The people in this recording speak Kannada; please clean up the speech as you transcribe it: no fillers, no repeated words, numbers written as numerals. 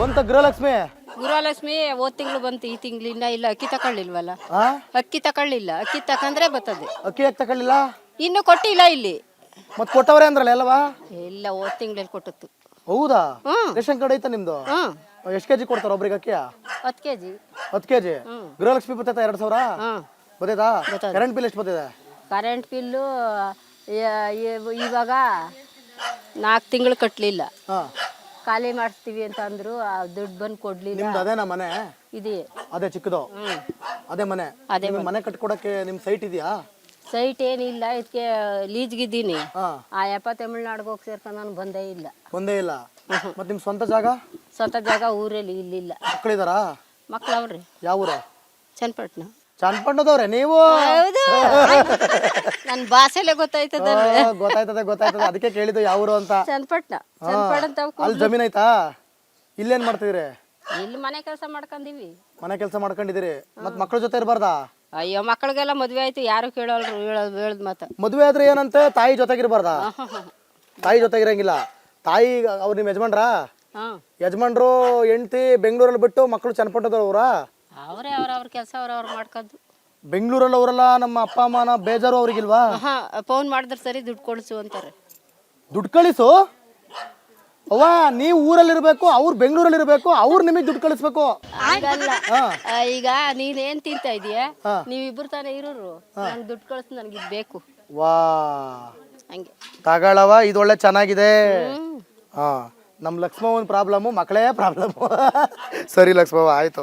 ಬಂತ ಗೃಹಲಕ್ಷ್ಮಿ. ಗೃಹಲಕ್ಷ್ಮಿ ಹೋದ್ ತಿಂಗಳು ಬಂತು, ಈ ತಿಂಗಳು ಇನ್ನ ಇಲ್ಲ. ಅಕ್ಕಿ ತಕೊಳ್ಳಿಲ್ವಲ್ಲ, ಹಾ ಅಕ್ಕಿ ತಕೊಳ್ಳಿಲ್ಲ. ಅಕ್ಕಿ ತಕಂದ್ರೆ ಬರ್ತದೆ. ಅಕ್ಕಿ ಯಾಕೆ ತಗೊಳ್ಳಿಲ್ಲ? ಇನ್ನು ಕೊಟ್ಟಿಲ್ಲ ಇಲ್ಲಿ. ಮತ್ ಕೊಟ್ಟವ್ರೆ ಅಂದ್ರಲ್ಲ ಎಲ್ಲವಾ? ಇಲ್ಲ, ಹೋದ್ ತಿಂಗಳಲ್ಲಿ ಕೊಟ್ಟತ್ತು. ಹೌದಾ? ಹ್ಮ್. ರೇಷನ್ ಕಾರ್ಡ್ ಐತಾ ನಿಮ್ದು? ಹ್ಮ್, ಎಷ್ಟು ಕೆಜಿ ಕೊಡ್ತಾರ ಒಬ್ರಿಗೆ ಅಕ್ಕಿ? 10 kg. 10 ಕೆಜಿ. ಗೃಹಲಕ್ಷ್ಮಿ ಬರ್ತೈತಾ 2000? ಹ್ಮ್, ಬರ್ತೈತಾ? ಬರ್ತದೆ. ಕರೆಂಟ್ ಬಿಲ್ ಎಷ್ಟು ಬರ್ತಿದೆ? ಕರೆಂಟ್ ಬಿಲ್ಲು ಇವಾಗ 4 ತಿಂಗಳು ಕಟ್ಟಲಿಲ್ಲ. ಹಾ ಖಾಲಿ ಮಾಡಿಸ್ತೀವಿ ಅಂತ ಅಂದ್ರು, ಆ ದುಡ್ಡು ಬಂದು ಕೊಡ್ಲಿಲ್ಲ. ನಿಮ್ದು ಅದೇನಾ ಮನೆ? ಇದೆ. ಅದೇ ಚಿಕ್ಕದು? ಅದೇ ಮನೆ? ಅದೇ ನಿಮ್ಗೆ ಮನೆ ಕಟ್ಕೊಡಕ್ಕೆ ನಿಮ್ ಸೈಟ್ ಇದೆಯಾ? ಸೈಟ್ ಏನಿಲ್ಲ, ಇದಕ್ಕೆ ಲೀಜ್ಗಿದ್ದೀನಿ. ಹಾ ಆ ಯಪ್ಪ ತಮಿಳ್ನಾಡಿಗೆ ಹೋಗಿ ಸೇರ್ಕೊಂಡು ನಾನು ಬಂದೇ ಇಲ್ಲ. ಒಂದೇ ಇಲ್ಲ. ಮತ್ ನಿಮ್ ಸ್ವಂತ ಜಾಗ? ಸ್ವಂತ ಜಾಗ ಊರಲ್ಲಿ ಇಲ್ಲಿಲ್ಲ. ಮಕ್ಕಳಿದಾರಾ? ಮಕ್ಳು ಅವ್ರಿ. ಯಾವ ಊರು? ಚನ್ನಪಟ್ಟಣ. ಚನ್ನಪಟ್ಟಣದವ್ರೆ ನೀವು? ಹೌದು, ನನ್ನ ಭಾಷೆಲೆ ಗೊತ್ತಾಯ್ತದಲ್ವ. ಗೊತ್ತಾಯ್ತದೆ ಅದಕ್ಕೆ ಕೇಳಿದ್ದು ಯಾವ ಊರು ಅಂತ. ಚನ್ನಪಟ್ಟಣ. ಅಲ್ಲಿ ಜಮೀನ್ ಐತಾ? ಇಲ್ಲೇನ್ ಮಾಡ್ತಿದ್ರಿ? ಇಲ್ಲಿ ಮನೆ ಕೆಲಸ ಮಾಡ್ಕೊಂಡಿವಿ. ಮನೆ ಕೆಲಸ ಮಾಡ್ಕೊಂಡಿದ್ದೀರಿ. ಮತ್ ಮಕ್ಳ ಜೊತೆ ಇರಬಾರ್ದಾ? ಅಯ್ಯೋ, ಮಕ್ಕಳಿಗೆಲ್ಲ ಮದ್ವೆ ಆಯ್ತು, ಯಾರು ಕೇಳೋಲ್ರು. ಹೇಳದ್ ಮಾತ. ಮದ್ವೆ ಆದ್ರೆ ಏನಂತೆ? ತಾಯಿ ಜೊತೆಗಿರ್ಬಾರ್ದಾ? ತಾಯಿ ಜೊತೆಗಿರಂಗಿಲ್ಲ. ತಾಯಿ ಅವ್ರು ನಿಮ್ ಯಜಮಾನ್ರಾ? ಹಾ, ಯಜಮಾನ್ರು ಹೆಂಡತಿ ಬೆಂಗಳೂರಲ್ಲಿ ಬಿಟ್ಟು ಮಕ್ಕಳು ಚನ್ನಪಟ್ಟಣದವ್ರ? ಅವರೇ ಅವ್ರವ್ರ ಕೆಲಸ ಅವ್ರವ್ರು ಮಾಡ್ಕೊಂಡು. ಬೆಂಗಳೂರಲ್ಲಿ ಅವರೆಲ್ಲ ನಮ್ಮ ಅಪ್ಪ ಅಮ್ಮನ ಬೇಜಾರು ಅವ್ರಿಗಿಲ್ವಾ? ಹಾ, ಫೋನ್ ಮಾಡಿದ್ರೆ ಸರಿ ದುಡ್ಡು ಕೊಡಿಸು ಅಂತಾರೆ. ದುಡ್ಡು ಕಳಿಸು? ಅವ್ವ, ನೀವು ಊರಲ್ಲಿರ್ಬೇಕು, ಅವ್ರು ಬೆಂಗಳೂರಲ್ಲಿ ಇರ್ಬೇಕು, ಅವ್ರು ನಿಮಗೆ ದುಡ್ಡು ಕಳಿಸ್ಬೇಕು. ಹಂಗಲ್ಲ. ಈಗ ನೀನೇನ್ ತಿಂತ ಇದೀಯ, ನೀವಿಬ್ರು ತಾನೇ ಇರೋರು. ನಂಗೆ ದುಡ್ಡು ಕಳಿಸ್, ನನಗೆ ಇದು ಬೇಕು. ವಾ, ಹಂಗೆ ತಗೊಳವ, ಇದು ಒಳ್ಳೆ ಚೆನ್ನಾಗಿದೆ. ಹಾ, ನಮ್ಮ ಲಕ್ಷ್ಮವ್ವನ ಪ್ರಾಬ್ಲಮ್ಮು ಮಕ್ಕಳೇ ಪ್ರಾಬ್ಲಮ್ಮು. ಸರಿ ಲಕ್ಷ್ಮವ್ವ, ಆಯ್ತು.